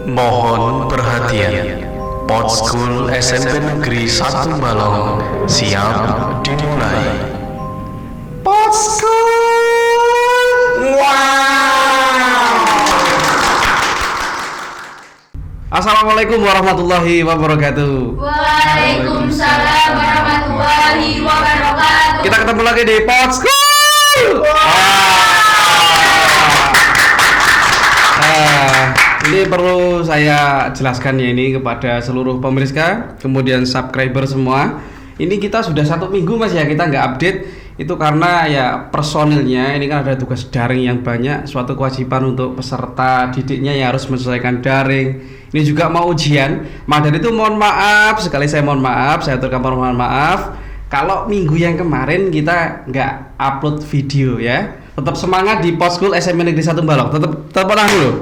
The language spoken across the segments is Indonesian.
Mohon perhatian. Podschool SMP Negeri 1 Malang siap dimulai. Podschool. Assalamualaikum warahmatullahi wabarakatuh. Waalaikumsalam warahmatullahi wabarakatuh. Kita ketemu lagi di Podschool. Ini perlu saya jelaskan ya ini kepada seluruh pemirsa, kemudian subscriber semua. Ini kita sudah 1 minggu mas ya kita nggak update. Itu karena ya personilnya ini kan ada tugas daring yang banyak, suatu kewajiban untuk peserta didiknya yang harus menyelesaikan daring. Ini juga mau ujian. Maka dari itu mohon maaf sekali, saya mohon maaf, saya aturkan permohonan maaf kalau minggu yang kemarin kita nggak upload video ya. Tetap semangat di Podschool SMP Negeri 1 Malang. Tetap tenang dulu.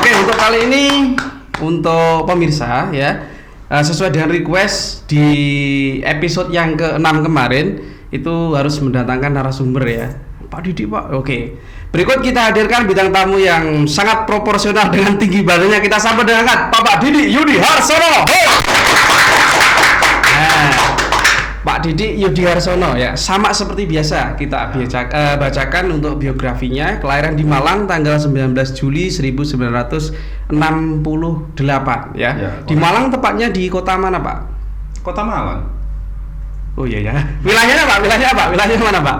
Oke, untuk kali ini untuk pemirsa ya, sesuai dengan request di episode yang ke-6 kemarin itu harus mendatangkan narasumber ya. Pak Didik Pak. Oke. Berikut kita hadirkan bintang tamu yang sangat proporsional dengan tinggi badannya. Kita sambut dengan Bapak Didik Yudi Harsono. Pak Didik Yudi Harsono ya, sama seperti biasa kita bacakan untuk biografinya. Kelahiran di Malang tanggal 19 Juli 1968 ya. Di Malang tepatnya di kota mana Pak? Kota Malang. Oh iya ya. Wilayahnya Pak, wilayahnya mana Pak?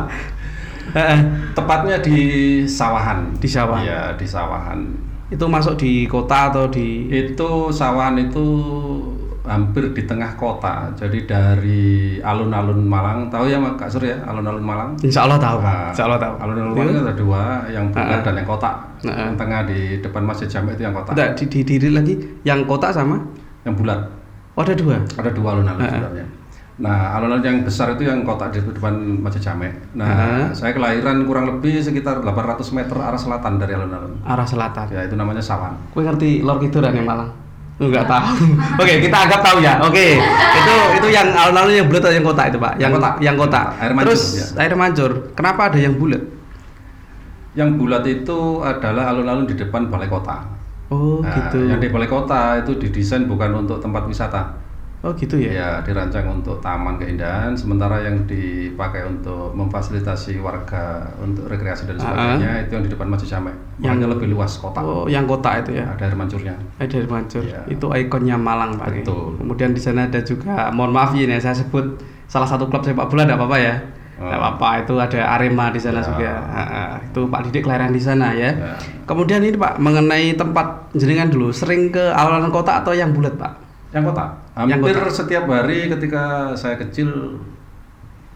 Tepatnya di Sawahan. Di Sawahan. Iya, di Sawahan. Itu masuk di kota atau di? Itu Sawahan itu hampir di tengah kota. Jadi dari alun-alun Malang, tahu ya Kak Sur ya, alun-alun Malang? Insya Allah tahu. Nah, Insya Allah tahu. Alun-alun Malang ada 2, yang bulat dan yang kotak. Yang tengah di depan Masjid Jamek itu yang kotak. Tidak, di diri lagi yang kotak sama? Yang bulat. Oh, ada 2. Ada 2 alun-alun sebenarnya. Nah, alun-alun yang besar itu yang kotak di depan Masjid Jamek. Nah, saya kelahiran kurang lebih sekitar 800 meter arah selatan dari alun-alun. Arah selatan. Ya, itu namanya Sawan. Kowe ngerti lor kiduran yang Malang? Enggak tahu. Oke, kita anggap tahu ya. Oke. Itu yang alun-alun yang bulat atau yang kotak itu, Pak? Yang kotak. Air mancur. Terus Ya. air mancur. Kenapa ada yang bulat? Yang bulat itu adalah alun-alun di depan balai kota. Oh, Nah, gitu. yang di balai kota itu didesain bukan untuk tempat wisata. Oh, gitu ya. Ya, dirancang untuk taman keindahan, sementara yang dipakai untuk memfasilitasi warga untuk rekreasi dan sebagainya itu yang di depan Masjid Jamek. Makanya lebih luas kota. Oh, yang kotak itu ya. Ada air mancurnya. Ada air mancur. Ya. Itu ikonnya Malang, Pak. Betul. Kemudian di sana ada juga, mohon maaf ini saya sebut salah satu klub sepak bola, enggak apa-apa ya. Enggak apa-apa, itu ada Arema di sana juga. Itu Pak Didik kelahiran di sana ya. Kemudian ini Pak, mengenai tempat jenengan dulu, sering ke alun-alun kota atau yang bulat, Pak? Yang kota. Hampir setiap hari ketika saya kecil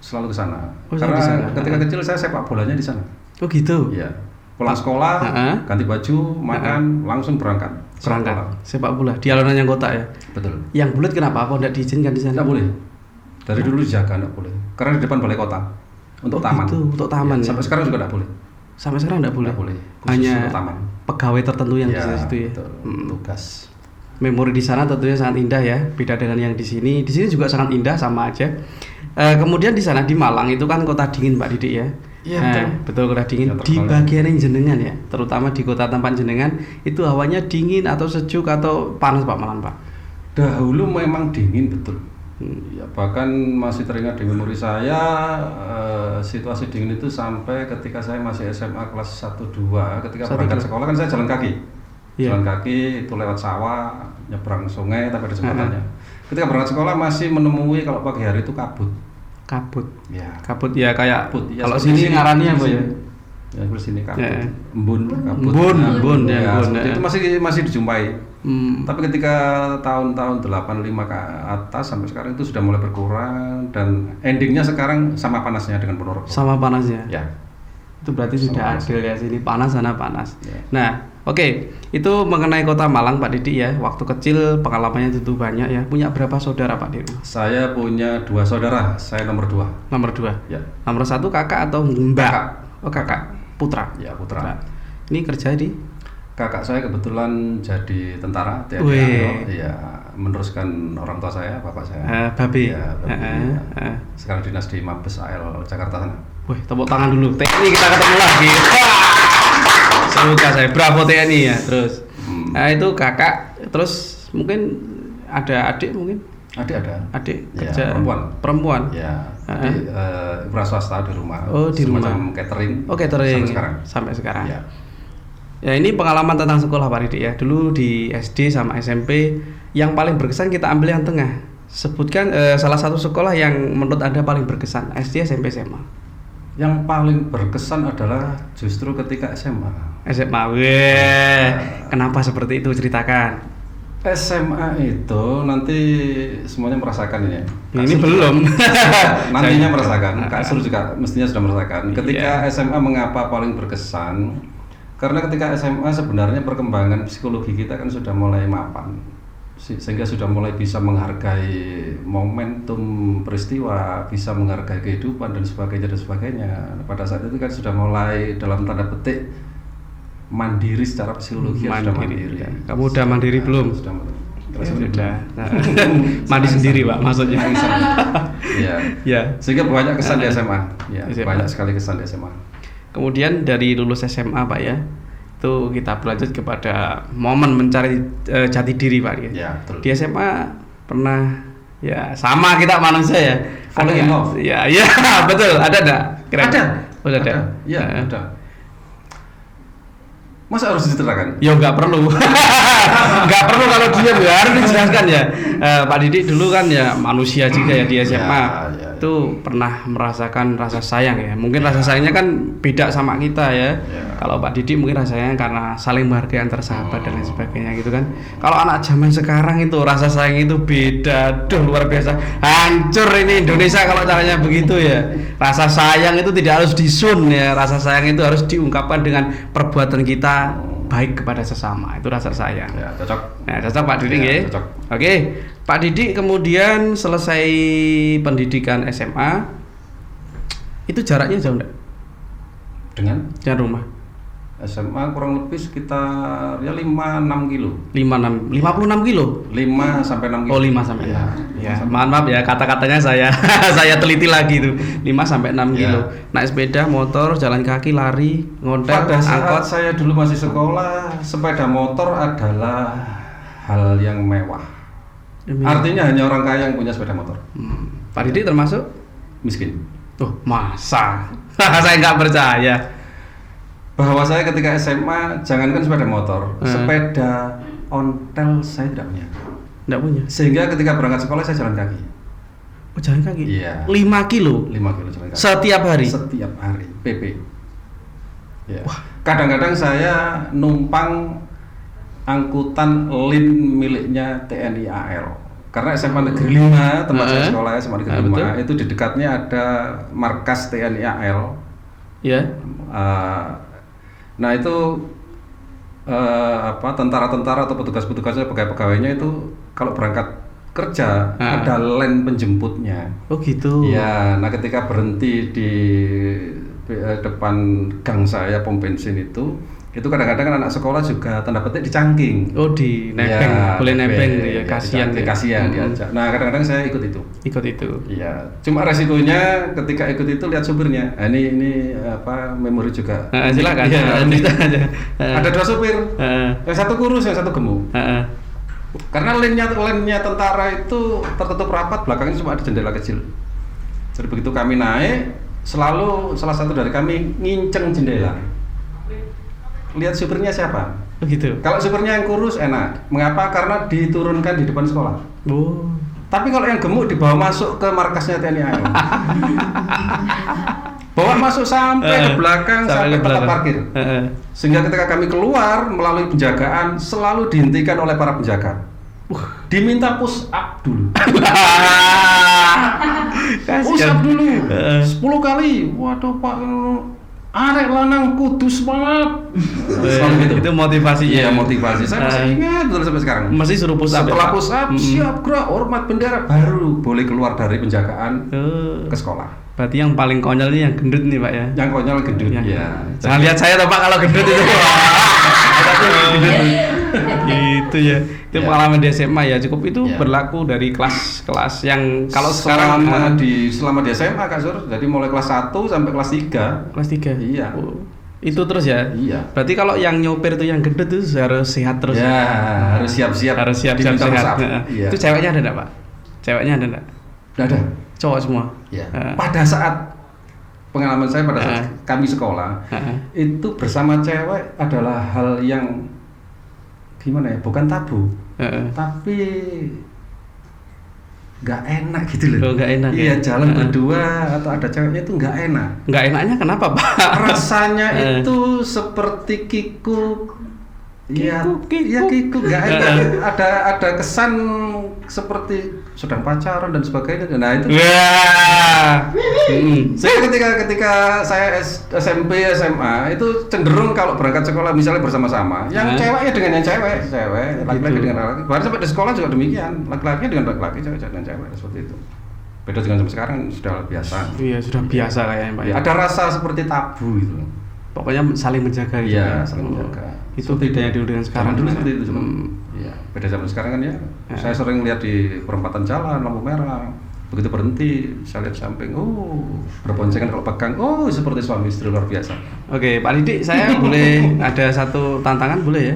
selalu ke sana. Oh, karena di sana. ketika kecil saya sepak bolanya di sana. Oh, gitu. Iya. Pulang sekolah, ganti baju, makan, langsung berangkat. Berangkat sepak bola di alun-alun yang kota ya. Betul. Yang bulat kenapa? Apa enggak diizinkan di sana? Tidak boleh. Dari dulu dijaga tidak boleh. Karena di depan balai kota untuk taman. Gitu, untuk taman ya. Sampai sekarang juga tidak boleh. Sampai sekarang enggak boleh. Tidak boleh. Khusus Hanya untuk taman. pegawai tertentu yang di Ya, situ ya. betul. Tugas. Memori di sana tentunya sangat indah ya, beda dengan yang di sini. Di sini juga sangat indah, sama aja. Kemudian di sana di Malang itu kan kota dingin Pak Didik ya. Iya, betul kota dingin. Ya, di bagian yang jenengan ya, terutama di kota tempat jenengan itu hawanya dingin atau sejuk atau panas Pak Malang Pak? Dahulu memang dingin betul. Ya, bahkan masih teringat di memori saya situasi dingin itu sampai ketika saya masih SMA kelas 1-2 ketika berangkat sekolah kan saya jalan kaki. Jalan kaki itu lewat sawah, nyebrang sungai tapi ada jembatannya. Ketika berangkat sekolah masih menemui kalau pagi hari itu kabut. Kabut. Ya. Kabut ya kayak Kabut. Ya, kalau sini ngarannya apa ya? Ya, di sini kabut. Ya. Embun, kabut. Embun, Ya, embun. seperti itu masih dijumpai. Hmm. Tapi ketika tahun-tahun 85 ke atas sampai sekarang itu sudah mulai berkurang dan endingnya sekarang sama panasnya dengan Ponorogo. Sama panasnya. Ya. Itu berarti sudah adil ya, sini panas sana panas. Ya. Nah, oke, itu mengenai kota Malang Pak Didik ya. Waktu kecil pengalamannya tentu banyak ya. Punya berapa saudara Pak Didik? Saya punya 2 saudara, saya nomor 2. Nomor 2. Ya. Nomor 1 kakak atau mbak? Kakak. Oh, kakak. Putra. Ya, putra. Ini kerja di? Kakak saya kebetulan jadi tentara TNI Wih. Angkatan, ya meneruskan orang tua saya, bapak saya. Babi. Ya, sekarang dinas di Mabes AL Jakarta sana. Wih, tepuk tangan dulu. TNI kita ketemu lagi. Semoga saya bravo TNI ya. Terus Nah, itu kakak, terus mungkin ada adik mungkin? Ya, Adik kerja perempuan. Ya. Jadi wira swasta di rumah. Oh, di semacam rumah. catering. Oh, catering. Sampai sekarang. Ya. Ya, ini pengalaman tentang sekolah Pak Didik ya. Dulu di SD sama SMP yang paling berkesan kita ambil yang tengah. Sebutkan salah satu sekolah yang menurut Anda paling berkesan, SD, SMP, SMA. Yang paling berkesan adalah justru ketika SMA. SMA, weh. Kenapa seperti itu? Ceritakan. SMA itu nanti semuanya merasakan ini. Ini belum. Nantinya merasakan. Kak Sur juga mestinya sudah merasakan. Ketika SMA mengapa paling berkesan? Karena ketika SMA sebenarnya perkembangan psikologi kita kan sudah mulai mapan, sehingga sudah mulai bisa menghargai momentum peristiwa, bisa menghargai kehidupan dan sebagainya. Pada saat itu kan sudah mulai dalam tanda petik mandiri secara psikologi. Sudah mandiri. Ya. Kamu udah mandiri belum? Sudah. Nah. Mandi sendiri Pak maksudnya. Iya. Ya. Sehingga banyak kesan di SMA. Ya, banyak sekali kesan di SMA. Kemudian dari lulus SMA Pak ya, itu kita berlanjut kepada momen mencari jati diri Pak ya. Ya, betul. Di SMA pernah ya sama kita manusia ya. Falling in love. Ya, betul. Ada enggak? Ada. Oh, ada. Iya, ada. Masa harus diceritakan? Ya nggak perlu. Nggak perlu kalau diam ya, harus dijelaskan ya. Pak Didik dulu kan ya manusia juga ya di SMA. Ya. Itu pernah merasakan rasa sayang ya. Mungkin rasa sayangnya kan beda sama kita ya. Kalau Pak Didik mungkin rasanya karena saling menghargai antar sahabat dan lain sebagainya gitu kan. Kalau anak zaman sekarang itu rasa sayang itu beda. Duh, luar biasa. Hancur ini Indonesia kalau caranya begitu ya. Rasa sayang itu tidak harus disun ya. Rasa sayang itu harus diungkapkan dengan perbuatan kita baik kepada sesama. Itu rasa sayang. Ya, cocok. Nah, cocok Pak Didik ya. Cocok. Oke, Pak Didik kemudian selesai pendidikan SMA. Itu jaraknya jauh enggak? Dengan rumah? SMA kurang lebih sekitar ya 5-6 kilo. 56 kilo? 5 sampai 6 kilo. Oh, 5 sampai 6. Ya, maaf ya kata-katanya saya saya teliti lagi tuh. 5 sampai 6 kilo. Naik sepeda, motor, jalan kaki, lari, ngontel, Pada saat angkot. saya dulu masih sekolah, sepeda motor adalah hal yang mewah. Artinya hanya orang kaya yang punya sepeda motor. Pak Didik termasuk Miskin. tuh, masa? Saya nggak percaya. Bahwa saya ketika SMA, jangankan sepeda motor, sepeda ontel saya tidak punya. Nggak punya? Sehingga ketika berangkat sekolah saya jalan kaki. Oh, jalan kaki? Iya. 5 kilo? 5 kilo jalan kaki. Setiap hari? Setiap hari, PP. Ya. Kadang-kadang saya numpang angkutan LIN miliknya TNI AL. Karena SMA Negeri 5, tempat saya sekolah SMA Negeri 5, itu di dekatnya ada markas TNI AL. Ya. Nah itu tentara-tentara atau petugas-petugasnya, pegawai-pegawainya itu kalau berangkat kerja ada len penjemputnya. Oh gitu. Ya, nah ketika berhenti di depan gang saya pom bensin itu kadang-kadang anak sekolah juga tanda petik dicangking. Oh, di nebeng, Ya, boleh nebeng ya, kasihan. Kasihan diajak. Nah kadang-kadang saya ikut itu. Ikut itu. Iya, cuma resikonya ketika ikut itu lihat supirnya. Nah, ini memori juga. Silakan. Ya, aja. Ada 2 supir. Yang satu kurus, yang satu gemuk. Karena lennya tentara itu tertutup rapat, belakangnya cuma ada jendela kecil. Jadi begitu kami naik, selalu salah satu dari kami nginceng jendela. Lihat supirnya siapa. Begitu. Kalau supirnya yang kurus enak. Mengapa? Karena diturunkan di depan sekolah. Oh. Tapi kalau yang gemuk dibawa masuk ke markasnya TNI AL. Bawa masuk sampai ke belakang, sampai tempat parkir. Sehingga ketika kami keluar melalui penjagaan selalu dihentikan oleh para penjaga. Diminta push up dulu. Push up dulu 10 kali. Waduh Pak, arek lanang kudu semangat. Itu motivasinya. Iya, motivasi. Saya masih ingat betul sampai sekarang. Masih suruh push up. Setelah push up, siap gerak, hormat bendera, baru boleh keluar dari penjagaan ke sekolah. Berarti yang paling konyol ini yang gendut nih Pak ya? Yang konyol gendut. Ya. Jangan lihat saya toh Pak kalau gendut itu. Gitu ya. Itu pengalaman di SMA ya, cukup itu berlaku dari kelas-kelas yang kalau selama di SMA Kak Sur, jadi mulai kelas 1 sampai kelas 3. Kelas 3. Iya. Itu terus ya? Iya. Berarti kalau yang nyopir itu yang gendut itu harus sehat terus. Ya, harus siap-siap. Harus siap-siap diminta sehat. maaf. Iya. Itu ceweknya ada enggak, Pak? Ceweknya ada enggak? Nggak ada. Cowok semua. Ya. Pada saat pengalaman saya pada saat kami sekolah itu bersama cewek adalah hal yang gimana ya? Bukan tabu, tapi nggak enak gitu loh. Oh, nggak enak. Iya, ya? jalan berdua atau ada ceweknya itu nggak enak. Nggak enaknya kenapa, Pak? Rasanya itu seperti kikuk. Iya, kikuk nggak enak. Ada kesan seperti sedang pacaran dan sebagainya. Nah itu. Wah. Saya ketika saya SMP SMA itu cenderung kalau berangkat sekolah misalnya bersama-sama, yang ceweknya dengan yang cewek, laki-laki dengan laki-laki. Bahkan sampai di sekolah juga demikian, laki-laki dengan laki-laki, cewek dengan cewek, seperti itu. Beda dengan zaman sekarang sudah biasa. Iya, sudah biasa kayaknya, Pak. Ya, ada rasa seperti tabu gitu. Pokoknya saling menjaga gitu. Iya, saling menjaga. Itu bedanya dulu dengan sekarang. Dulu seperti itu cuma. Iya, beda zaman sekarang kan ya. Saya sering lihat di perempatan jalan lampu merah. Begitu berhenti, saya lihat samping, berboncengan kalau pegang, seperti suami istri luar biasa. Oke, Pak Didik, saya boleh ada satu tantangan boleh ya?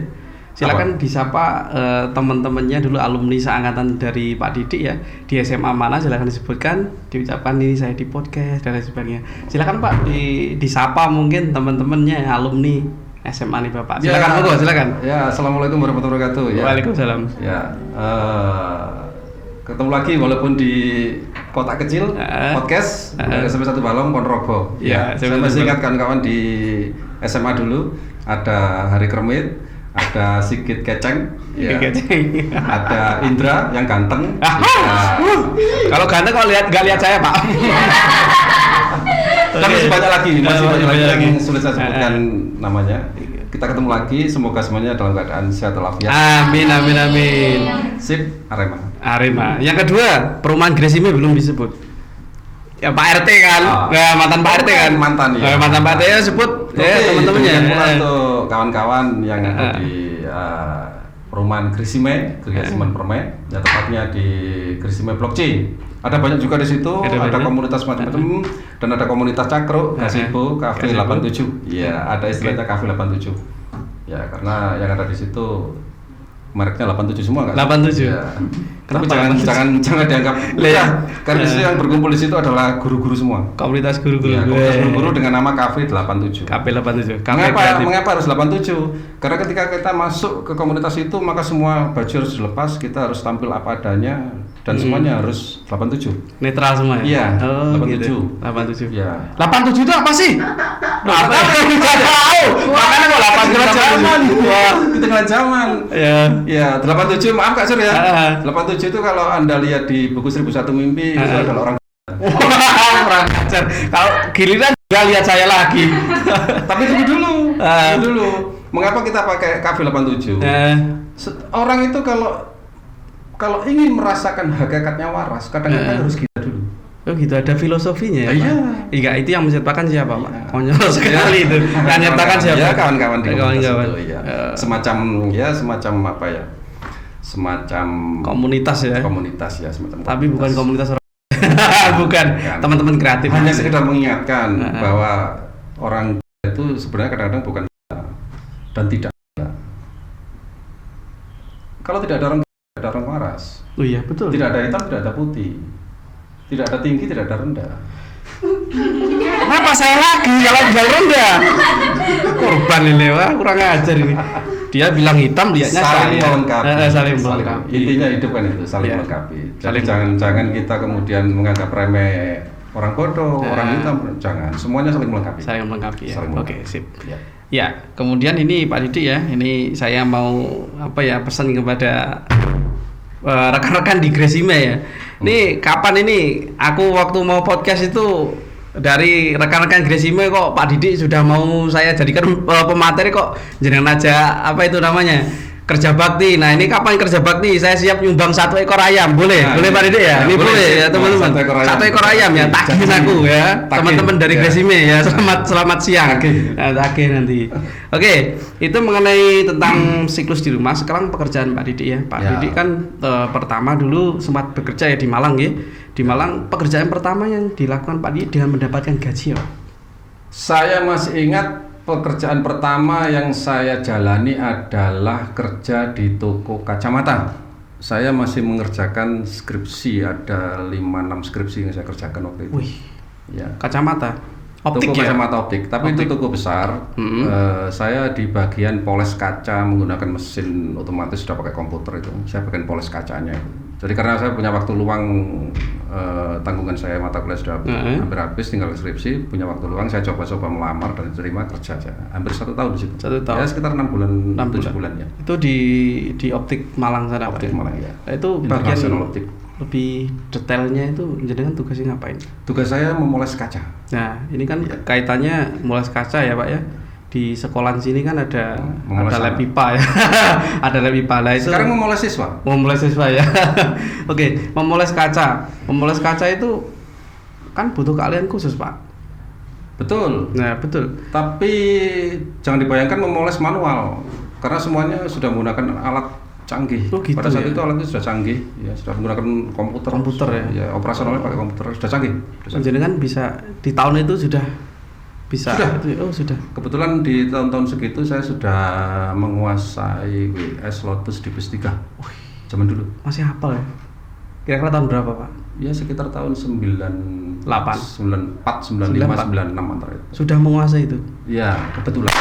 Silakan disapa teman-temannya dulu alumni seangkatan dari Pak Didik ya, di SMA mana silakan disebutkan, diucapkan ini saya di podcast dan lain sebagainya. Silakan Pak disapa mungkin teman-temannya alumni SMA nih Bapak. Silakan monggo, silakan. Ya, assalamualaikum warahmatullahi wabarakatuh. Ya. Waalaikumsalam. Ya, ketemu lagi walaupun di kota kecil, podcast SMP 1 Balong Ponorogo. Ya, saya masih ingat kawan-kawan di SMA dulu ada Hari Kermit, ada Sigit Keceng, ya. Ada Indra yang ganteng. Kalau ganteng kok nggak lihat saya Pak. Dan masih banyak lagi, yang sulit saya sebutkan namanya. Kita ketemu lagi, semoga semuanya dalam keadaan sehat walafiat. Amin, amin, amin. Sip, Arema. Yang kedua, perumahan Gresime belum disebut. Ya Pak RT kan, mantan Pak RT kan. Mantan ya. Mantan Pak RT ya sebut, teman-temannya. Untuk kawan-kawan yang ada di perumahan Gresime Permai, ya tepatnya di Gresime Blok C. Ada banyak juga di situ, ada komunitas macam-macam dan ada komunitas cakruk, gazebo, kafe 87. Iya, ada istilahnya kafe 87. Ya, karena yang ada di situ mereknya 87 semua enggak? 87. Ya. Tapi jangan dianggap karena di situ yang berkumpul di situ adalah guru-guru semua. Komunitas guru-guru. Ya, komunitas guru-guru dengan nama Cafe 87. Cafe 87. Mengapa harus 87? Karena ketika kita masuk ke komunitas itu maka semua baju harus dilepas, kita harus tampil apa adanya dan semuanya harus 87. Netral semua ya? Iya, 87. Gitu. 87. Iya. 87 itu apa sih? Apa? Tahu. Makanya kok 87 zaman. Wah, di tengah zaman. Iya. Ya, 87 maaf Kak Sur ya. 87 itu kalau Anda lihat di buku 1001 Mimpi itu adalah orang orang ajar. Kalau giliran juga lihat saya lagi. Tapi tunggu dulu. Mengapa kita pakai Cafe 87? Orang itu kalau ingin merasakan hakikatnya waras, kadang-kadang harus gila dulu. Oh gitu, ada filosofinya ya? Iya. Iya, itu yang menciptakan siapa Pak? Konyol sekali itu. Yang menciptakan siapa? Ya kawan-kawan di kawan-kawan. Itu, ya. Semacam apa ya? Semacam komunitas ya? Komunitas ya, semacam tapi komunitas. bukan komunitas orang. Bukan, teman-teman kreatif. Hanya sekedar mengingatkan bahwa orang itu sebenarnya kadang-kadang bukan dan tidak. Kalau tidak ada orang waras. Oh iya, betul. Tidak ada hitam, tidak ada putih. Tidak ada tinggi, tidak ada rendah. Kenapa saya lagi kalau bilang rendah? Korban ini, wah kurang ajar ini. Dia bilang hitam, lihatnya saling melengkapi. Saling melengkapi. Intinya hidup kan itu, saling melengkapi. Jadi jangan kita kemudian menganggap remeh orang bodoh, orang hitam, jangan. Semuanya saling melengkapi. Saling melengkapi ya. Oke, sip. Ya, kemudian ini Pak Didik ya, ini saya mau pesan kepada rekan-rekan di Gresime ya. Ini kapan ini aku waktu mau podcast itu dari rekan-rekan Gresime kok Pak Didik sudah mau saya jadikan pemateri kok jenengan aja apa itu namanya kerja bakti. Nah ini kapan kerja bakti? Saya siap nyumbang 1 ekor ayam, boleh? Boleh Pak Didik ya? Ini boleh ya teman-teman. 1 ekor ayam ya, tagihin aku ya. Teman-teman dari Gresime ya. Selamat siang. Tagih nanti. Oke, itu mengenai tentang siklus di rumah. Sekarang pekerjaan Pak Didik ya. Pak Didik kan pertama dulu sempat bekerja ya di Malang ya. Di Malang pekerjaan pertama yang dilakukan Pak Didik dengan mendapatkan gaji ya. Saya masih ingat pekerjaan pertama yang saya jalani adalah kerja di toko kacamata. Saya masih mengerjakan skripsi, ada 5-6 skripsi yang saya kerjakan waktu itu. Wih, Ya. kacamata. Optik Toko ya? kacamata optik, tapi Optik. itu toko besar. Saya di bagian poles kaca menggunakan mesin otomatis, sudah pakai komputer itu. Saya bagian poles kacanya. Jadi karena saya punya waktu luang, tanggungan saya mata kuliah sudah hampir habis, tinggal skripsi, punya waktu luang, saya coba-coba melamar dan diterima kerja aja. Hampir 1 tahun di situ. 1 tahun. Ya sekitar 6 bulan, 6 7 bulan ya. Itu di optik Malang sana, Pak? Optik Malang ya. Nah, itu bagian International optik. lebih detailnya itu jenengan tugasnya ngapain? Tugas saya memoles kaca. Nah, ini kan Iya. kaitannya moles kaca ya, Pak ya. Di sekolahan sini kan ada Memoles lab sama. pipa ya. Ada lab pipa lah itu. Sekarang memoles siswa. Memoles siswa ya. Oke, memoles kaca. Memoles kaca itu kan butuh keahlian khusus, Pak. Betul. Nah, betul. Tapi jangan dibayangkan memoles manual, karena semuanya sudah menggunakan alat canggih. Oh, gitu Pada saat ya? itu alat itu sudah canggih, ya sudah menggunakan komputer. Komputer ya? Ya, operasionalnya pakai komputer, sudah canggih. Sudah canggih. Jenengan bisa di tahun itu sudah bisa. Sudah. Oh, sudah. Kebetulan di tahun-tahun segitu saya sudah menguasai WS Lotus di PS 3. Zaman dulu. Masih hafal ya? Kira-kira tahun berapa, Pak? Ya sekitar tahun 94, 95, 96 antara itu. Sudah menguasai itu. Ya, kebetulan.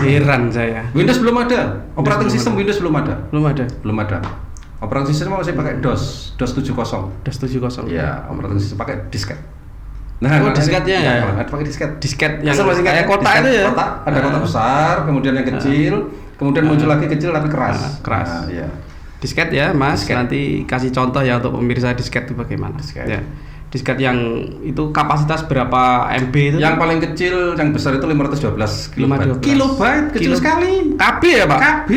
Heran saya. Windows belum ada. Operating system Windows belum ada. Belum ada. Belum ada. Operating system masih pakai DOS 70. Udah 70. Iya, operating system pakai disket. Oh, makanya- disketnya ya? Ada pakai disket. Disket yang Asal masih kayak kotak disket itu ya? Kotak, ada kotak besar, kemudian yang kecil, kemudian muncul lagi kecil tapi keras. Keras. Nah, iya. Disket ya, Mas. Disket. Nanti kasih contoh ya untuk pemirsa disket itu bagaimana. Disket. Ya. Disket yang itu kapasitas berapa MB itu? Yang paling kecil, yang besar itu 512 kilobyte. 512. Kilobyte kecil sekali. KB ya, Pak? KB.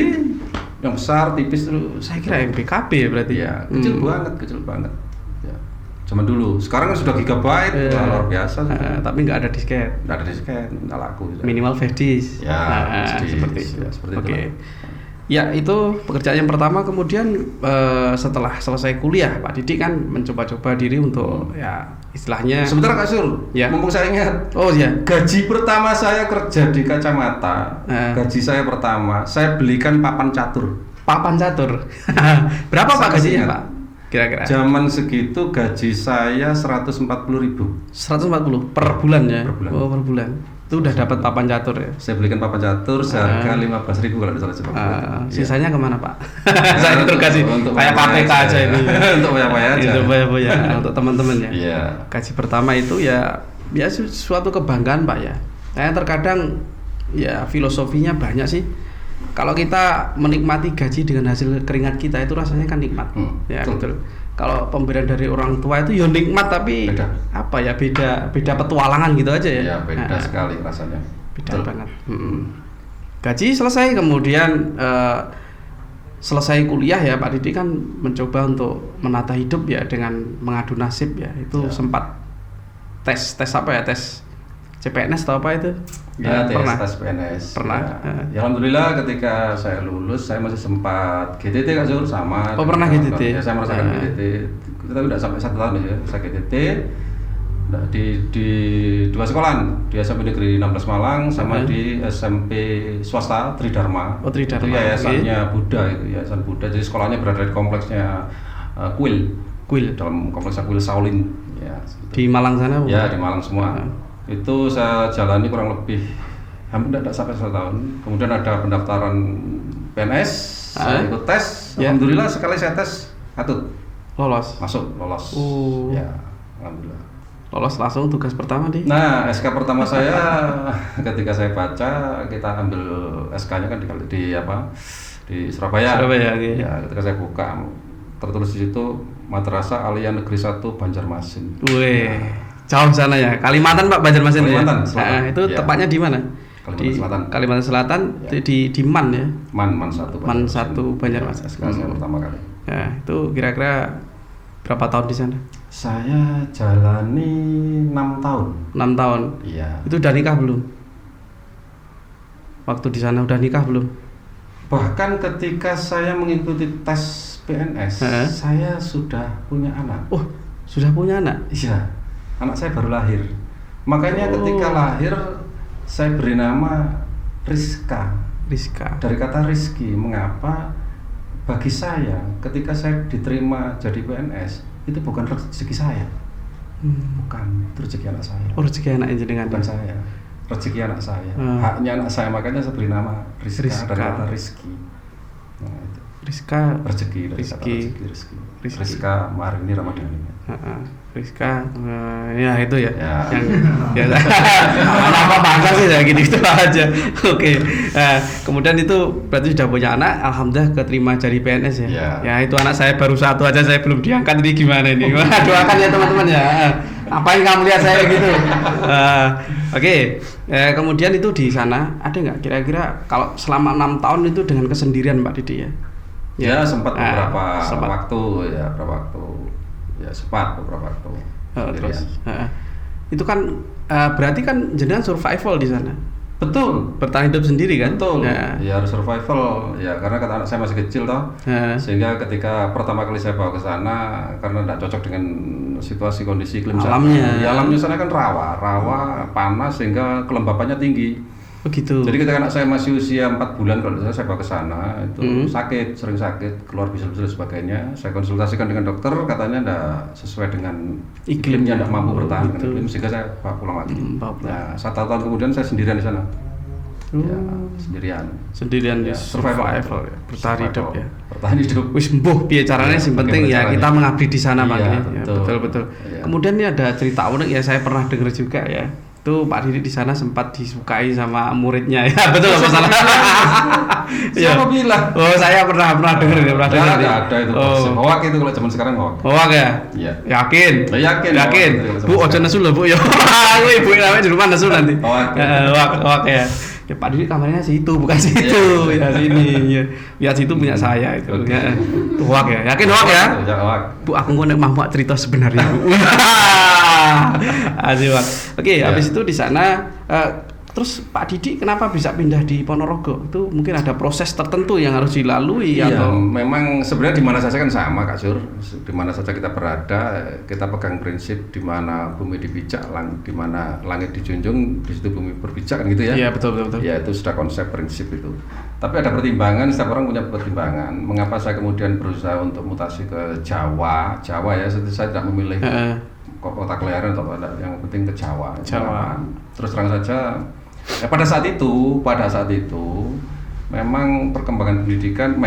Yang besar tipis terus. Saya kira MB KB ya berarti. Iya, kecil banget, kecil banget. Ya. Zaman dulu. Sekarang kan sudah gigabyte, wah, luar biasa. Tapi nggak ada disket. Nggak ada disket, nggak laku. Sudah. Minimal flash disk. Ya, flash disk. seperti itu. Ya, seperti Oke. itulah. Ya, itu pekerjaan yang pertama. Kemudian setelah selesai kuliah, Pak Didik kan mencoba-coba diri untuk ya istilahnya. Sebentar Kak Sul, Ya. mumpung saya ingat. Oh ya. Gaji pertama saya kerja di kacamata, gaji saya pertama, saya belikan papan catur. Papan catur. Berapa Pak Saya gajinya, ingat. Pak? Kira-kira. Zaman segitu gaji saya 140.000. 140 per bulan ya. Per bulan. Oh, per bulan. Itu udah dapat papan catur ya. Saya belikan papan catur seharga 15.000 kalau tidak salah. Sisanya kemana, Pak? Saya interogasi kayak KPK aja ini. Untuk banyak-banyak aja. Itu ya untuk teman-teman ya. Iya. Gaji pertama itu ya suatu kebanggaan, Pak ya. Saya terkadang ya filosofinya banyak sih. Kalau kita menikmati gaji dengan hasil keringat kita itu rasanya kan nikmat. Ya, betul. Kalau pemberian dari orang tua itu ya nikmat tapi Beda. apa ya beda petualangan gitu aja ya. Iya, beda Nah, sekali rasanya. beda Betul. banget. Gaji selesai, kemudian selesai kuliah ya Pak Didi kan mencoba untuk menata hidup ya dengan mengadu nasib ya. Itu Ya. sempat tes apa ya, tes CPNS atau apa itu? Ya, Pernah. tes PNS. Pernah. Ya, alhamdulillah ketika saya lulus saya masih sempat GTT Kak Zul sama. Oh, pernah dengan GTT? Ya, saya merasakan GTT. Kita udah sampai 1 tahun ya, saya GTT. Nah, di 2 sekolahan, di SMP Negeri 16 Malang sama di SMP swasta Tridharma. Oh, Tridharma, Itu yayasannya Buddha itu, yayasan Buddha. Jadi sekolahnya berada di kompleksnya Kuil. Dalam kompleksnya Kuil Shaolin. Ya, Di Malang sana Bu? ya di Malang semua. Itu saya jalani kurang lebih hampir tidak sampai 1 tahun. Kemudian ada pendaftaran PNS, saya ikut tes. Ya. Alhamdulillah sekali saya tes atut Lolos. lolos. Oh. Ya, alhamdulillah. Lolos langsung tugas pertama di. Nah, SK pertama saya ketika saya baca, kita ambil SK-nya kan di apa? Di Surabaya. Surabaya, oke. Ya, ketika saya buka tertulis di situ Madrasah Aliyah Negeri 1 Banjarmasin. Wih, jauh sana ya. Kalimantan Pak, Banjarmasin ya? Kalimantan Selatan. Itu Ya. tepatnya di mana? Kalimantan Selatan. Kalimantan Selatan Ya. di Man ya. Man 1 Banjarmasin. SK saya pertama kali. Ya, itu kira-kira berapa tahun di sana? Saya jalani 6 tahun. 6 tahun. Iya. Itu udah nikah belum? Waktu di sana udah nikah belum? Bahkan ketika saya mengikuti tes PNS, saya sudah punya anak. Oh, sudah punya anak? Iya. Anak saya baru lahir. Makanya ketika lahir saya beri nama Rizka. Dari kata rizki. Mengapa? Bagi saya ketika saya diterima jadi PNS itu bukan rezeki saya. Bukan, itu rezeki anak saya. Oh, rezeki anak jenengan. Bukan saya. Rezeki anak saya. Haknya anak saya, makanya saya beri nama Rizka. Dari kata rizki. Nah, itu. Rizka, rezeki dari kata rezeki. Rizka Marini Ramadhani. Rizka, ya itu ya. Ya. Apa bangsa sih ya gitu aja. Oke. Kemudian itu berarti sudah punya anak, alhamdulillah keterima jadi PNS ya. Ya itu anak saya baru satu aja, saya belum diangkat, ini gimana ini? Doakan ya teman-teman ya. Apain kamu lihat saya gitu? Oke. Kemudian itu di sana ada nggak kira-kira kalau selama 6 tahun itu dengan kesendirian Pak Didi ya? Ya sempat beberapa waktu ya, sempat beberapa waktu. Terus itu kan berarti kan jenengan survival di sana. Betul, bertahan hidup sendiri kan? Betul. Ya harus survival ya, karena kata anak saya masih kecil toh. Sehingga ketika pertama kali saya bawa ke sana karena tidak cocok dengan situasi kondisi iklim alamnya. Ya, alamnya sana kan rawa, panas sehingga kelembapannya tinggi. Begitu. Jadi ketika anak saya masih usia 4 bulan kalau saya bawa ke sana itu sering sakit, keluar bisul-bisul sebagainya. Saya konsultasikan dengan dokter, katanya tidak sesuai dengan iklimnya, tidak mampu bertahan dengan iklim, sehingga saya bawa pulang lagi. Nah, 1 tahun kemudian saya sendirian di sana. Ya, sendirian ya, survival ya, bertahan hidup ya. Bertahan hidup. Wis mbuh piye caranya sing penting ya kita mengabdi di sana Pak. Ya, betul. Ya. Kemudian ini ada cerita unik ya, saya pernah dengar juga ya. Itu Pak Didi di sana sempat disukai sama muridnya ya, betul apa salah? Siapa bilang? Oh, saya pernah dengar ya, ada itu. Hoak itu kalau zaman sekarang hoak. Hoak ya? Iya. Yakin. Bu, ojo nesu lho, Bu ya. Aku ibu namanya di rumah nesu nanti. Hoak ya. Ya Pak Didi kamarnya situ, bukan situ. Ya sini ya. Lihat situ punya saya itu. Ya. Itu hoak ya. Yakin hoak ya? Bu, aku ngono mau cerita sebenarnya, Bu. Asik Pak. Oke, habis itu di sana terus Pak Didi kenapa bisa pindah di Ponorogo? Itu mungkin ada proses tertentu yang harus dilalui atau memang sebenarnya di mana saja kan sama Kak Sur. Di mana saja kita berada, kita pegang prinsip di mana bumi dipijak, di mana langit dijunjung, di situ bumi berpijak kan gitu ya. Iya, betul. Ya, itu sudah konsep prinsip itu. Tapi ada pertimbangan, setiap orang punya pertimbangan. Mengapa saya kemudian berusaha untuk mutasi ke Jawa ya, saya tidak memilih kota kelahiran atau yang penting ke Jawa. Terus terang saja ya, pada saat itu memang perkembangan pendidikan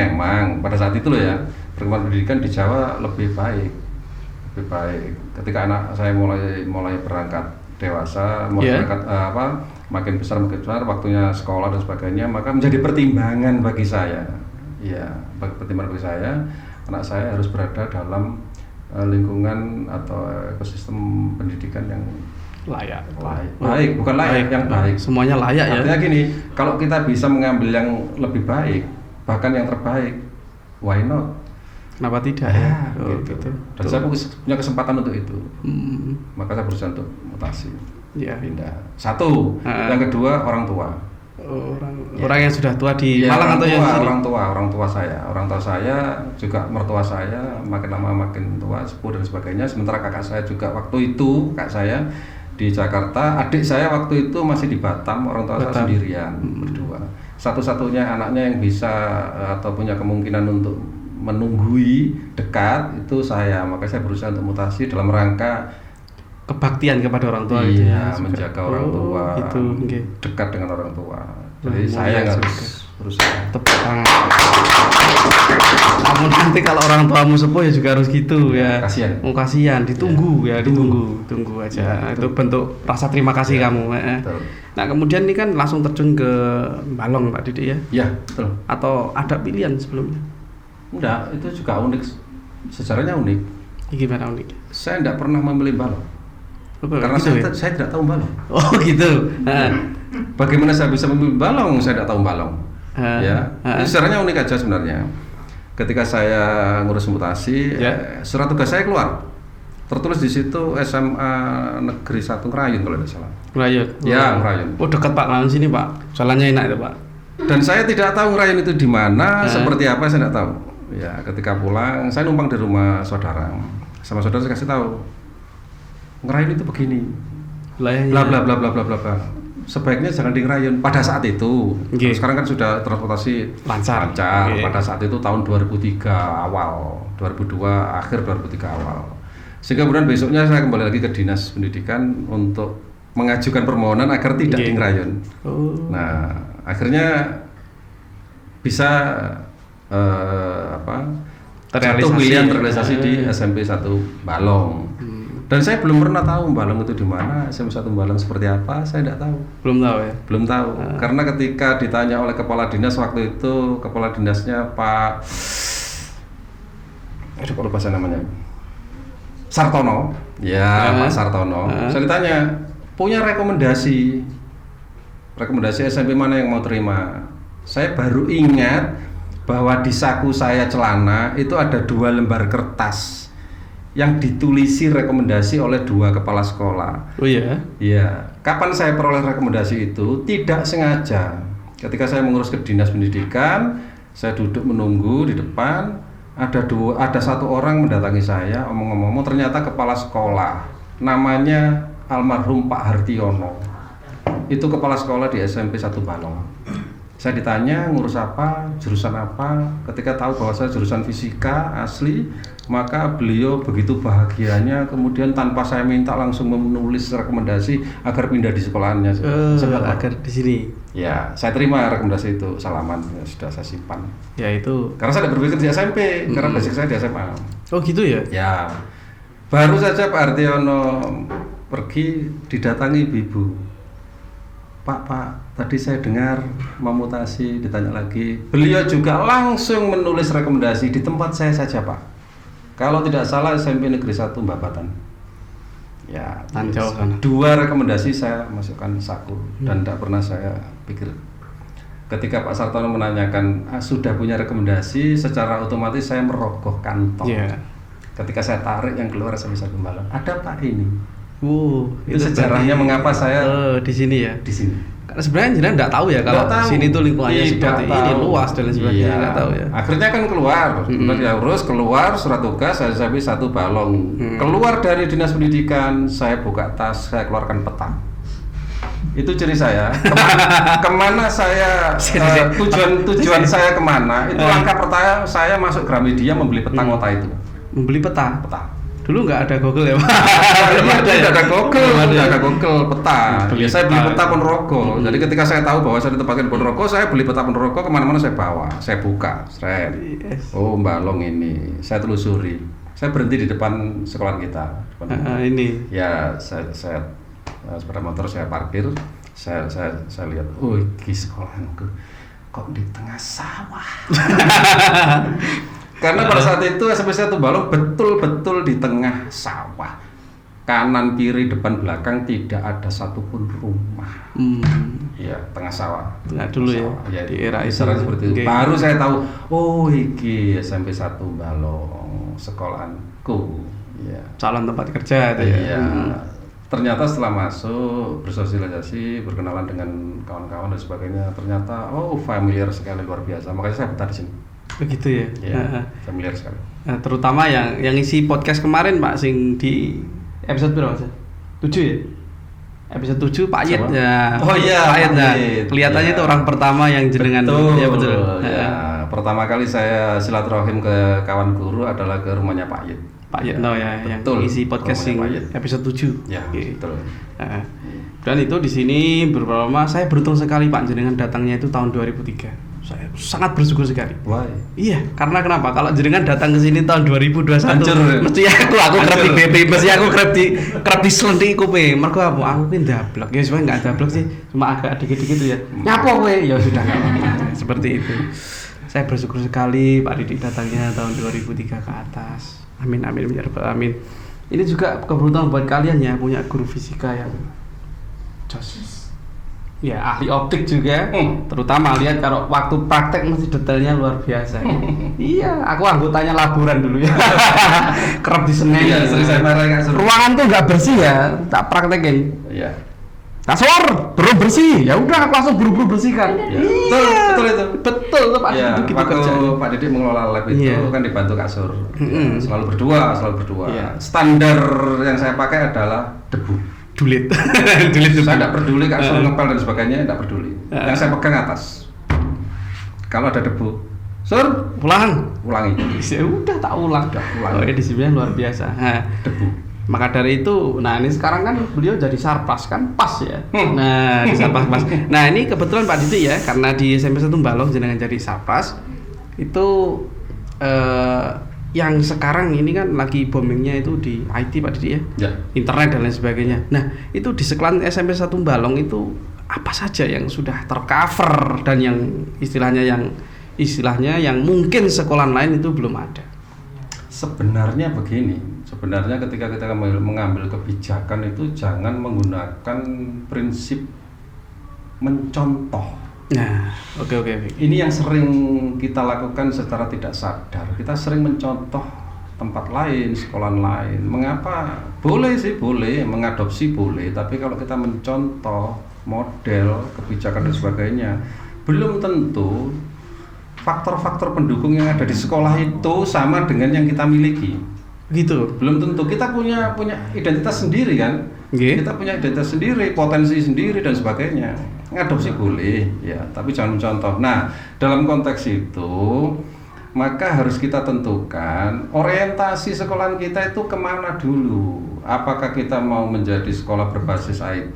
pada saat itu loh ya, perkembangan pendidikan di Jawa lebih baik. Ketika anak saya mulai berangkat dewasa, berangkat makin besar waktunya sekolah dan sebagainya, maka menjadi pertimbangan bagi saya. Ya, pertimbangan bagi saya, anak saya harus berada dalam lingkungan atau ekosistem pendidikan yang layak. Bukan layak, yang baik. Semuanya layak ya. Artinya gini, kalau kita bisa mengambil yang lebih baik, bahkan yang terbaik, why not? Kenapa tidak ya? Gitu. Dan saya punya kesempatan untuk itu. Maka saya berusaha untuk mutasi. Pindah. Satu. Yang kedua, orang tua. Orang yang sudah tua di Malang atau yang di sini? Orang tua saya juga mertua saya makin lama makin tua, sepuh dan sebagainya. Sementara kakak saya juga waktu itu saya di Jakarta, adik saya waktu itu masih di Batam, orang tua saya sendirian berdua. Satu-satunya anaknya yang bisa atau punya kemungkinan untuk menunggui dekat itu saya. Maka saya berusaha untuk mutasi dalam rangka kebaktian kepada orang tua. Iya, menjaga orang tua, dekat dengan orang tua. Jadi saya harus berusaha. Tepuk tangan. Namun nanti kalau orang tuamu sepuh ya juga harus gitu ya. Kasihan, ditunggu tunggu aja. Itu bentuk rasa terima kasih kamu. Nah kemudian ini kan langsung terjun ke Balong Pak Didi ya? Iya, betul. Atau ada pilihan sebelumnya? Enggak, itu juga unik. Sejarahnya unik. Gimana unik? Saya tidak pernah memilih Balong. Karena gitu saya tidak tahu Balong. Oh gitu. Bagaimana saya bisa memilih Balong? Saya tidak tahu Balong. Sejarahnya unik aja sebenarnya. Ketika saya ngurus mutasi, surat tugas saya keluar. Tertulis di situ SMA Negeri 1 Ngrayun kalau tidak salah. Ngrayun. Ya, Ngrayun. Oh dekat Pak, lawan sini Pak. Jalannya enak itu Pak. Dan saya tidak tahu Ngrayun itu di mana, seperti apa saya tidak tahu. Ya, ketika pulang saya numpang di rumah saudara. Sama saudara saya kasih tahu. Ngrayun itu begini. wilayahnya. Bla bla bla bla bla bla. Sebaiknya jangan di ngerayun pada saat itu. Oke. Sekarang kan sudah transportasi Lancar. Oke. Pada saat itu tahun 2003 awal, 2002 akhir 2003 awal. Sehingga kemudian besoknya saya kembali lagi ke Dinas Pendidikan untuk mengajukan permohonan agar tidak di ngerayun. Oh. Nah, akhirnya bisa satu pilihan terrealisasi di SMP 1 Balong. Dan saya belum pernah tahu Balong itu di mana, SMP 1 Balong seperti apa, saya tidak tahu. Belum tahu ya. Belum tahu. Karena ketika ditanya oleh kepala dinas waktu itu, kepala dinasnya Pak kok lupa saya namanya. Sartono. Ya, Pak Sartono. Saya ditanya, punya rekomendasi SMP mana yang mau terima? Saya baru ingat bahwa di saku saya celana itu ada 2 lembar kertas yang ditulisi rekomendasi oleh 2 kepala sekolah. Oh iya? Iya. Kapan saya peroleh rekomendasi itu? Tidak sengaja. Ketika saya mengurus ke Dinas Pendidikan, saya duduk menunggu di depan. Ada satu orang mendatangi saya, omong-omong ternyata kepala sekolah. Namanya almarhum Pak Hartiono. Itu kepala sekolah di SMP 1 Balong. Saya ditanya ngurus apa, jurusan apa. Ketika tahu bahwa saya jurusan fisika asli, maka beliau begitu bahagianya kemudian tanpa saya minta langsung menulis rekomendasi agar pindah di sekolahannya. Agar di sini. Ya, saya terima rekomendasi itu, salaman ya, sudah saya simpan. Ya itu. Karena saya tidak berpikir di SMP, karena basic saya di SMA. Oh gitu ya? Ya, baru saja Pak Hartiono pergi didatangi ibu. Pak, tadi saya dengar memutasi, ditanya lagi. Beliau juga langsung menulis rekomendasi di tempat saya saja, Pak. Kalau tidak salah SMP Negeri 1 Mbabatan. Ya, jauh sana. 2 rekomendasi saya masukkan saku dan tidak pernah saya pikir. Ketika Pak Sartono menanyakan sudah punya rekomendasi, secara otomatis saya merogoh kantong. Yeah. Ketika saya tarik yang keluar SMP 1 Balong, ada Pak ini. Itu sejarahnya mengapa saya di sini ya. Di sini. Karena sebenarnya jenengan nggak tahu ya kalau sini tuh lingkungannya seperti ini, luas dan lain sebagainya, nggak tahu ya. Akhirnya kan keluar, keluar surat tugas SMP 1 Balong. Keluar dari Dinas Pendidikan, saya buka tas, saya keluarkan peta. Itu ciri saya. Kemana saya tujuan saya kemana? Itu langkah pertama saya masuk Gramedia membeli peta kota itu. Membeli peta. Dulu nggak ada Google ya, Pak? Tidak ada Google, peta. Saya beli peta Ponorogo. Jadi ketika saya tahu bahwa saya ditempatkan di Ponorogo, saya beli peta Ponorogo, kemana-mana saya bawa, saya buka, Oh, Balong ini, saya telusuri. Saya berhenti di depan sekolah kita. Ini. Ya, saya sepeda motor saya parkir, saya lihat, oh, ini sekolahku kok di tengah sawah. Karena pada saat itu SMP 1 Balong betul-betul di tengah sawah. Kanan, kiri, depan, belakang tidak ada satupun rumah. Ya, tengah sawah. Nah, dulu ya, di era itu. Seperti itu. Baru saya tahu, oh iki SMP 1 Balong, sekolahanku. Ya. Calon tempat kerja itu ya. Ternyata setelah masuk, bersosialisasi, berkenalan dengan kawan-kawan dan sebagainya, ternyata familiar sekali, luar biasa. Makanya saya betah di sini. Begitu ya. Familiar sekali. Nah, terutama yang isi podcast kemarin Pak sing di episode berapa sih? 7 ya? Episode 7 Pak Yit ya. Oh iya, Pak Yit. Nah, kelihatannya itu orang pertama yang jenengan. Betul. Ya, pertama kali saya silaturahim ke kawan guru adalah ke rumahnya Pak Yit. Pak Yit yang isi podcast sing episode 7. Ya, betul. Dan itu di sini beberapa lama saya beruntung sekali Pak jenengan datangnya itu tahun 2003. Saya sangat bersyukur sekali. Why? Iya, karena kenapa? Kalau jenengan datang ke sini tahun 2021, mesti aku kerep di BP, mesti aku kerep di selentik kupe. Mergo aku ki ndablek. Ya sebenarnya enggak ndablek sih, cuma agak dikit-dikit ya. Nyapo kowe? Ya sudah enggak apa-apa. Seperti itu. Saya bersyukur sekali Pak Didik datangnya tahun 2003 ke atas. Amin ya rabbal alamin. Ini juga keberuntungan buat kalian ya punya guru fisika yang jos. Ya, ahli optik juga, terutama lihat kalau waktu praktek mesti detailnya luar biasa. Iya, aku anggotanya laboran dulu ya. Kerap di Senen. Iya, sering saya marahin kasur. Ruangan tuh nggak bersih ya, tak praktekin. Iya. Kasur belum bersih, ya udah aku langsung buru-buru bersihkan. Ya. Iya. Betul itu Pak. Ya, gitu waktu kerja. Pak Didik mengelola lab itu kan dibantu kasur. Ya, selalu berdua. Iya. Standar yang saya pakai adalah debu. Dulit. Saya tidak peduli kalau suruh ngepel dan sebagainya, tidak peduli. Yang saya pegang atas. Kalau ada debu, Sur, ulangi. Ya udah tak ulang. Oh, disiplin luar biasa. Nah, Debu. maka dari itu, nah ini sekarang kan beliau jadi sarpas kan pas ya. Nah, di sarpas pas. Nah, ini kebetulan Pak Didi ya, karena di SMP 1 Balong jenengan jadi sarpas itu yang sekarang ini kan lagi boomingnya itu di IT Pak Didi ya, internet dan lain sebagainya. Nah itu di sekolahan SMP 1 Balong itu apa saja yang sudah tercover dan yang istilahnya yang mungkin sekolah lain itu belum ada? Sebenarnya begini, sebenarnya ketika kita mengambil kebijakan itu jangan menggunakan prinsip mencontoh. Nah, oke. Ini yang sering kita lakukan secara tidak sadar. Kita sering mencontoh tempat lain, sekolah lain. Mengapa? Boleh sih, boleh mengadopsi boleh. Tapi kalau kita mencontoh model kebijakan dan sebagainya, belum tentu faktor-faktor pendukung yang ada di sekolah itu sama dengan yang kita miliki. Gitu. Belum tentu. Kita punya identitas sendiri kan. Kita punya identitas sendiri, potensi sendiri dan sebagainya. Ngadopsi boleh ya, tapi jangan mencontoh. Nah, dalam konteks itu maka harus kita tentukan orientasi sekolah kita itu kemana dulu. Apakah kita mau menjadi sekolah berbasis IT?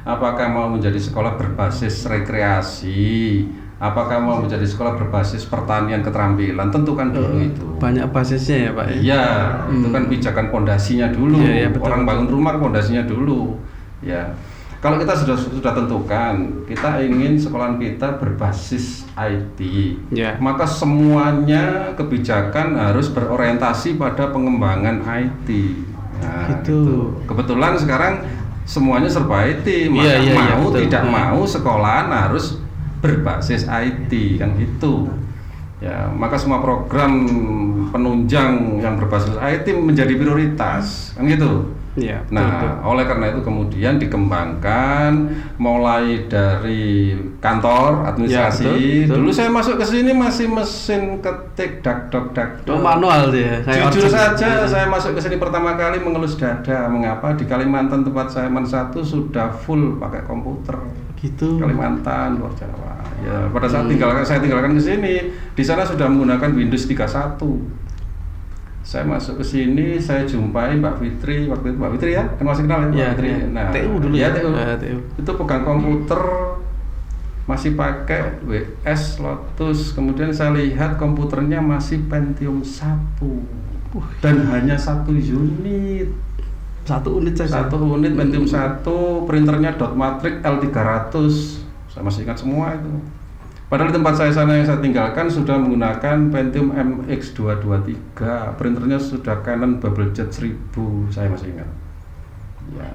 Apakah mau menjadi sekolah berbasis rekreasi? Apakah mau menjadi sekolah berbasis pertanian keterampilan? Tentukan dulu itu. Banyak basisnya ya Pak. Iya, itu kan pijakan pondasinya dulu. Ya, betul. Orang bangun rumah pondasinya dulu. Ya. Kalau kita sudah tentukan, kita ingin sekolahan kita berbasis IT, maka semuanya kebijakan harus berorientasi pada pengembangan IT. Nah, gitu. Kebetulan sekarang semuanya serba IT, maka mau sekolahan harus berbasis IT, kan gitu. Ya, maka semua program penunjang yang berbasis IT menjadi prioritas, kan gitu. Ya, nah, oleh karena itu kemudian dikembangkan mulai dari kantor administrasi. Ya, betul. Dulu saya masuk ke sini masih mesin ketik dakdok. Manual dia. Jujur saja, saya masuk ke sini pertama kali mengelus dada. Mengapa? Di Kalimantan tempat saya -1 sudah full pakai komputer. Gitu. Kalimantan, luar Jawa. Ya, pada saat saya tinggalkan ke sini, di sana sudah menggunakan Windows 31. Saya masuk ke sini, saya jumpai Mbak Fitri, waktu itu Mbak Fitri ya, kan masih kenal ya Mbak Fitri. Nah, TU dulu ya. TU. Itu pegang komputer, masih pakai WS Lotus. Kemudian saya lihat komputernya masih Pentium 1 dan hanya 1 unit. 1 unit saja. 1 unit Pentium 1, printernya dot matrix L300. Saya masih ingat semua itu. Padahal di tempat saya sana yang saya tinggalkan sudah menggunakan Pentium MX223, printernya sudah Canon Bubblejet 1000, saya masih ingat. Ya,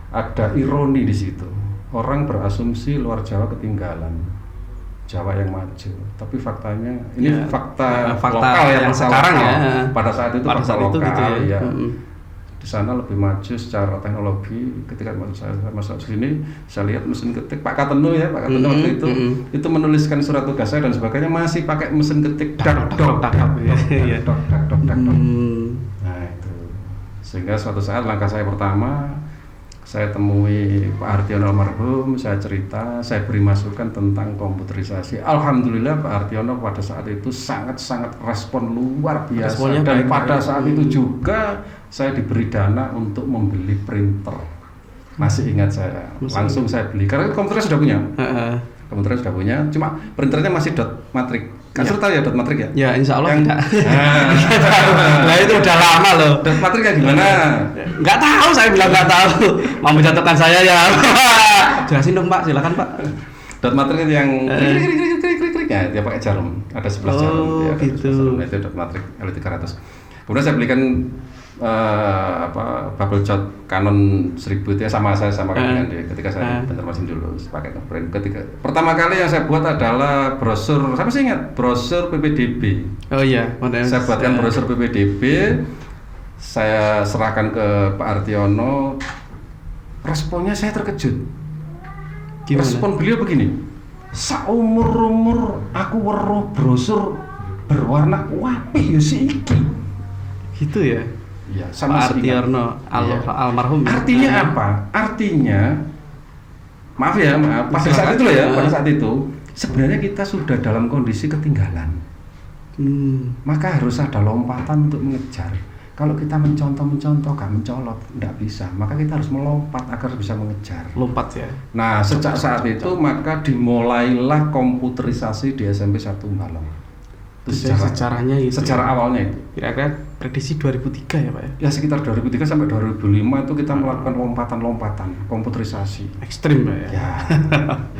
ada ironi di situ. Orang berasumsi luar Jawa ketinggalan, Jawa yang maju. Tapi faktanya ini fakta lokal yang sekarang lokal. Ya. Pada saat itu pada fakta saat lokal itu gitu ya. Di sana lebih maju secara teknologi. Ketika saya masuk sini, saya lihat mesin ketik Pak Katenu ya, Pak Katenu waktu itu menuliskan surat tugas saya dan sebagainya masih pakai mesin ketik dakdok. Nah itu, sehingga suatu saat langkah saya pertama, saya temui Pak Hartiono almarhum, saya cerita, saya beri masukan tentang komputerisasi. Alhamdulillah Pak Hartiono pada saat itu sangat-sangat respon luar biasa. Responnya dan pada saat itu juga saya diberi dana untuk membeli printer. Masih ingat saya, langsung saya beli karena komputernya sudah punya. Komputernya sudah punya, cuma printernya masih dot matrix. Kan tahu ya dot matrix ya? Ya insya Allah tidak. Nah itu udah lama loh. Dot matrix kayak gimana? Nggak tahu, saya bilang nggak tahu. Mau menjatuhkan saya ya. Jelasin dong Pak, silakan Pak. Dot matrix yang krik ya, dia pakai jarum, ada 11 jarum. Ya, gitu. Itu dot matrix L300. Kemudian saya belikan Bubblejet Canon 1000 itu ya sama dengan dia ketika saya di Banjarmasin dulu pakai print. Ketika pertama kali yang saya buat adalah brosur, saya masih ingat brosur PPDB. Oh iya, saya buatkan brosur PPDB, saya serahkan ke Pak Hartiono. Responnya saya terkejut. Gimana? Respon beliau begini, saumur-umur aku weruh brosur berwarna apik ya si iki. Gitu ya. Ya, Pak sama Artiono Iya. almarhum. Artinya apa? Artinya, maaf pada saat itu loh ya, pada saat itu sebenarnya kita sudah dalam kondisi ketinggalan. Maka harus ada lompatan untuk mengejar. Kalau kita mencontoh, gak mencolot, tidak bisa. Maka kita harus melompat agar bisa mengejar. Lompat ya. Nah, sejak saat itu maka dimulailah komputerisasi di SMP 1 Balong. Itu Sejarahnya itu. secara awalnya itu. Kira-kira prediksi 2003 ya Pak ya? Ya sekitar 2003 sampai 2005 itu kita melakukan lompatan-lompatan komputerisasi. Ekstrim Pak ya. Ya.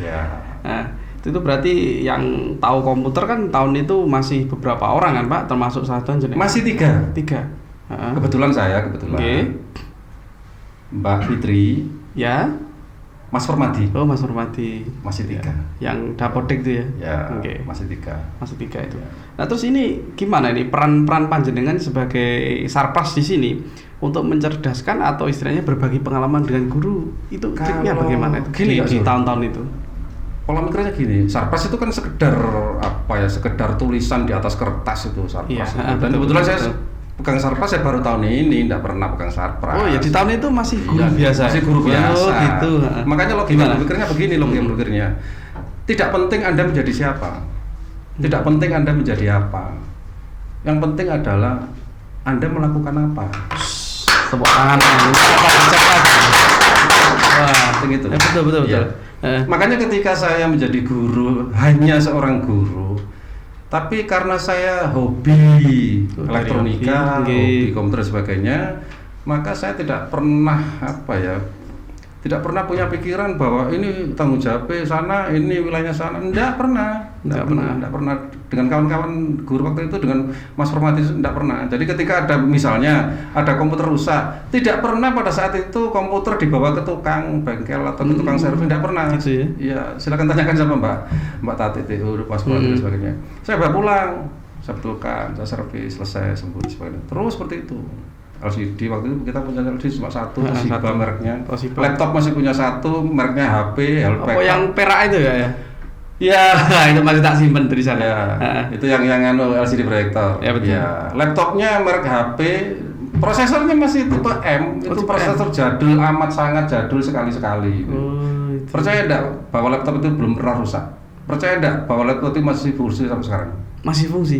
Ya. Nah, itu berarti yang tahu komputer kan tahun itu masih beberapa orang kan Pak, termasuk satu jeneng. Masih 3. Kebetulan saya, Oke. Mbak Fitri, Ya. Mas Formadi. Oh, Mas Nurmati. Masih 3. Yang Dapodek itu ya. Ya, Oke. masih 3. Masih 3 itu. Nah, terus ini gimana ini peran panjenengan sebagai Sarpras di sini untuk mencerdaskan atau istilahnya berbagi pengalaman dengan guru itu triknya Kalau bagaimana itu gini, Kak di Sur. tahun-tahun itu? Pola mikirnya gini, Sarpras itu kan sekedar sekedar tulisan di atas kertas itu Sarpras. Iya, itu. Dan betul, kebetulan betul. saya pegang Sarpras saya baru tahun ini, tidak pernah pegang Sarpras. Oh ya di tahun itu masih guru Iya, biasa. Masih guru biasa. Oh gitu. Makanya logika berpikirnya begini, logika berpikirnya. Tidak penting Anda menjadi siapa. Tidak penting Anda menjadi apa. Yang penting adalah Anda melakukan apa. Tepuk tangan. Cek lagi. Wah, Penting itu. betul. Iya. Makanya ketika saya menjadi guru, hanya seorang guru, tapi karena saya hobi elektronika, hobi komputer dan sebagainya, maka saya tidak pernah tidak pernah punya pikiran bahwa ini tanggung jawab sana, ini wilayahnya sana. Tidak pernah dengan kawan-kawan guru waktu itu, dengan Mas Formati tidak pernah. Jadi ketika ada misalnya ada komputer rusak, tidak pernah pada saat itu komputer dibawa ke tukang bengkel atau ke tukang servis, tidak pernah. Gitu ya? Ya, silakan tanyakan sama Mbak Tati itu, Mas Formati dan sebagainya. Saya bawa pulang, saya betulkan, saya servis, selesai, sembuh dan sebagainya. Terus seperti itu. LCD waktu itu kita punya LCD cuma satu, Toshiba mereknya. Toshiba. Laptop masih punya satu, mereknya HP, Apa yang perak itu ya? Ya, itu masih tak simpen di sana. Ya, itu yang LCD proyektor. Ya, betul. Ya, laptopnya merek HP, prosesornya masih tipe M, itu tipe prosesor jadul amat, sangat jadul sekali-sekali. Itu. Percaya enggak bahwa laptop itu belum pernah rusak? Percaya enggak bahwa laptop itu masih fungsi sampai sekarang? Masih fungsi.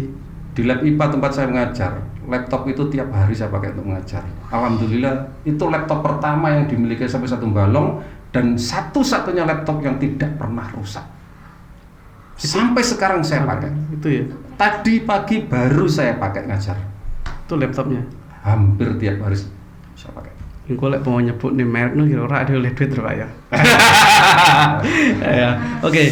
Di lab IPA tempat saya mengajar, laptop itu tiap hari saya pakai untuk mengajar. Alhamdulillah, itu laptop pertama yang dimiliki sampai 1 Balong dan satu-satunya laptop yang tidak pernah rusak. Sampai sekarang saya pakai. Itu ya. Tadi pagi baru saya pakai ngajar. Itu laptopnya. Hampir tiap hari saya pakai. Yang gue mau nyebut nih merek nih kira-kira ada oleh duit berapa ya? Ya, oke,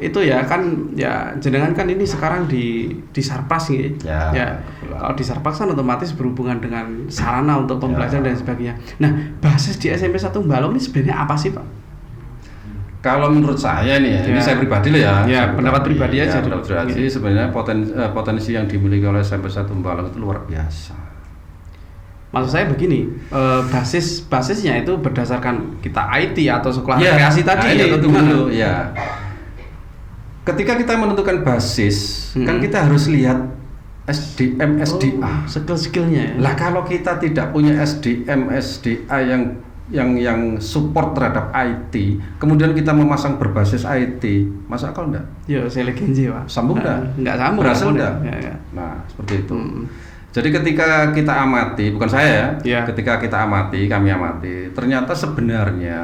itu ya kan ya jenengan kan ini sekarang di Sarpras nih. Ya, kalau di Sarpras kan otomatis berhubungan dengan sarana untuk pembelajaran dan sebagainya. Nah, basis di SMP 1 Balong ini sebenarnya apa sih Pak? Kalau menurut saya nih ya, ini saya pribadi loh ya. Ya, pendapat pribadi aja. Pendapat pribadi sebenarnya potensi yang dimiliki oleh SMP 1 Balong itu luar biasa. Maksud saya begini, basisnya itu berdasarkan kita IT atau sekolah rekreasi tadi ya, itu dulu ya. Ketika kita menentukan basis, kan kita harus lihat SDM, SDA. Skill-skillnya. Lah kalau kita tidak punya SDM, SDA yang support terhadap IT, kemudian kita memasang berbasis IT, masuk akal enggak? Ya, saya legenji Pak. Sambung enggak? Enggak sambung. Berhasil enggak? Ya. Nah, seperti itu. Jadi ketika kita amati, bukan saya ya, ketika kita amati, kami amati, ternyata sebenarnya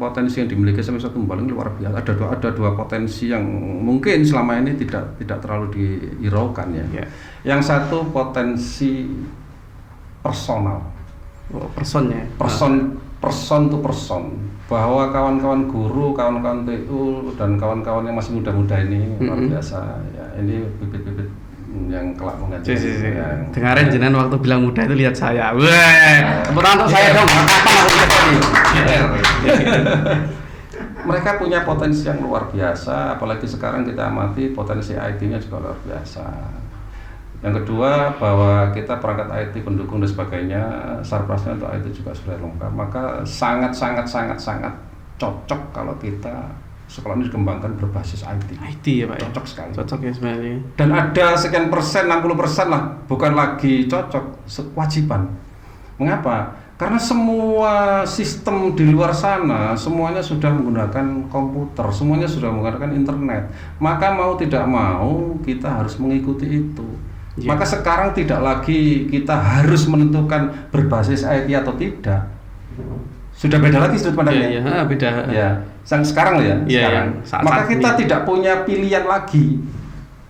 potensi yang dimiliki SMP 1 Balong luar biasa. Ada dua potensi yang mungkin selama ini tidak terlalu dihiraukan ya. Yang satu potensi personal. Oh, personnya. Person to person, bahwa kawan-kawan guru, kawan-kawan TU dan kawan-kawan yang masih muda-muda ini luar biasa. Ya, ini bibit-bibit yang kelak mengajar. Dengarin jenengan waktu bilang muda itu lihat saya. Wah, tepuk tangan untuk saya dong. Kapan aku Mereka punya potensi yang luar biasa, apalagi sekarang kita amati potensi IT-nya juga luar biasa. Yang kedua, bahwa kita perangkat IT pendukung dan sebagainya, Sarprasnya untuk IT juga sudah lengkap. Maka sangat cocok kalau kita sekolah ini dikembangkan berbasis IT. IT ya Pak ya? Cocok sekali. Cocok ya sebenarnya. Dan ada sekian persen, 60% lah, bukan lagi cocok, kewajiban. Mengapa? Karena semua sistem di luar sana semuanya sudah menggunakan komputer, semuanya sudah menggunakan internet. Maka mau tidak mau kita harus mengikuti itu. Maka sekarang tidak lagi kita harus menentukan berbasis IT atau tidak. Sudah beda lagi sudut pandangnya. Iya, beda. Ya, sekarang ya, sekarang. Maka kita tidak punya pilihan lagi.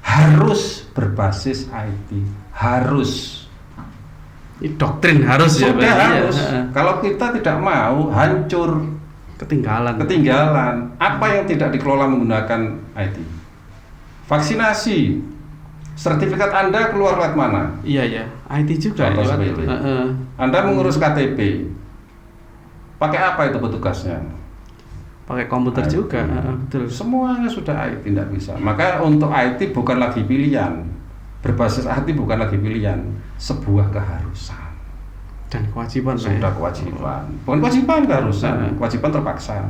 Harus berbasis IT, harus. Ini doktrin harus ya, Sudah Pak. harus. Iya. Kalau kita tidak mau, hancur, Ketinggalan. Apa yang tidak dikelola menggunakan IT? Vaksinasi, sertifikat Anda keluar lewat mana? Iya. IT juga Contoh ya, Pak. seperti itu. Anda mengurus KTP, pakai apa itu petugasnya? Pakai komputer IT. juga. Betul. Semuanya sudah IT, tidak bisa. Maka untuk IT bukan lagi pilihan. Berbasis IT bukan lagi pilihan, sebuah keharusan Dan kewajiban Pak. sudah kewajiban, bukan kewajiban, keharusan, kewajiban terpaksa.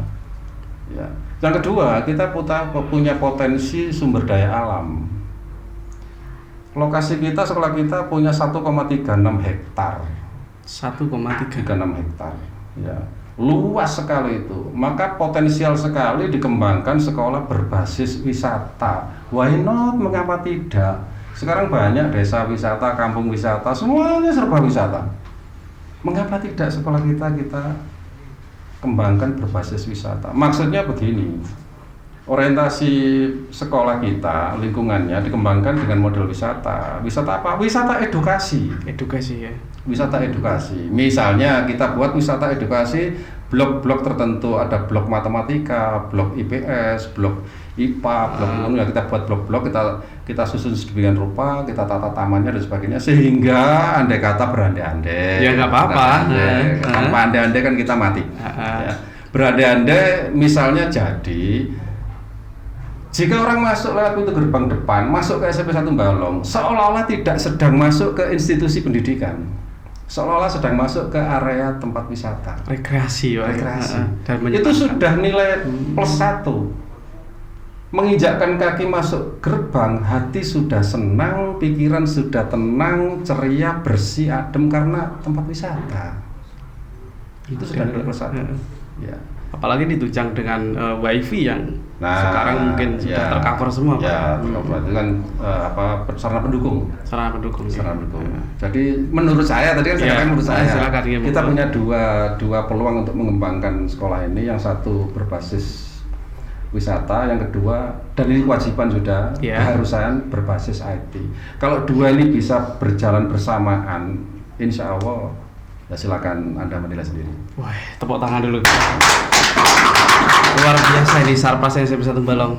Ya. Yang kedua, kita punya potensi sumber daya alam. Lokasi kita, sekolah kita punya 1,36 hektar. 1,3. 36 hektar. Ya. Luas sekali itu. Maka potensial sekali dikembangkan sekolah berbasis wisata. Why not? Mengapa tidak? Sekarang banyak desa wisata, kampung wisata, semuanya serba wisata. Mengapa tidak sekolah kita kembangkan berbasis wisata? Maksudnya begini, orientasi sekolah kita, lingkungannya dikembangkan dengan model wisata. Wisata apa? Wisata edukasi. Edukasi ya. Wisata edukasi. Misalnya kita buat wisata edukasi, blok-blok tertentu, ada blok matematika, blok IPS, blok IPA, blok ya, kita buat blok-blok, kita susun sedemikian rupa, kita tata tamannya dan sebagainya, sehingga andai kata berandai-andai. Ya nggak apa-apa. Tanpa andai-andai kan kita mati. Ya. Berandai-andai misalnya jadi, jika orang masuk lewat pintu gerbang depan, masuk ke SMP 1 Balong, seolah-olah tidak sedang masuk ke institusi pendidikan, seolah-olah sedang masuk ke area tempat wisata. Rekreasi, Pak. Rekreasi. Dan Itu sudah nilai +1. Menginjakkan kaki masuk gerbang, hati sudah senang, pikiran sudah tenang, ceria, bersih, adem karena tempat wisata. Itu sudah nilai +1. Ya. Apalagi ditunjang dengan wifi yang sekarang mungkin sudah tercover semua, Pak. Ya, tercover itu kan sarana pendukung. Sarana pendukung. Sarana pendukung. Jadi menurut saya tadi kan saya katakan menurut saya silakan, kita punya dua peluang untuk mengembangkan sekolah ini. Yang satu berbasis wisata, yang kedua, dan ini kewajiban sudah, keharusan berbasis IT. Kalau dua ini bisa berjalan bersamaan, insya Allah, ya silakan Anda menilai sendiri. Wah, tepuk tangan dulu. Luar biasa ini Sarpas SMP 1 Balong.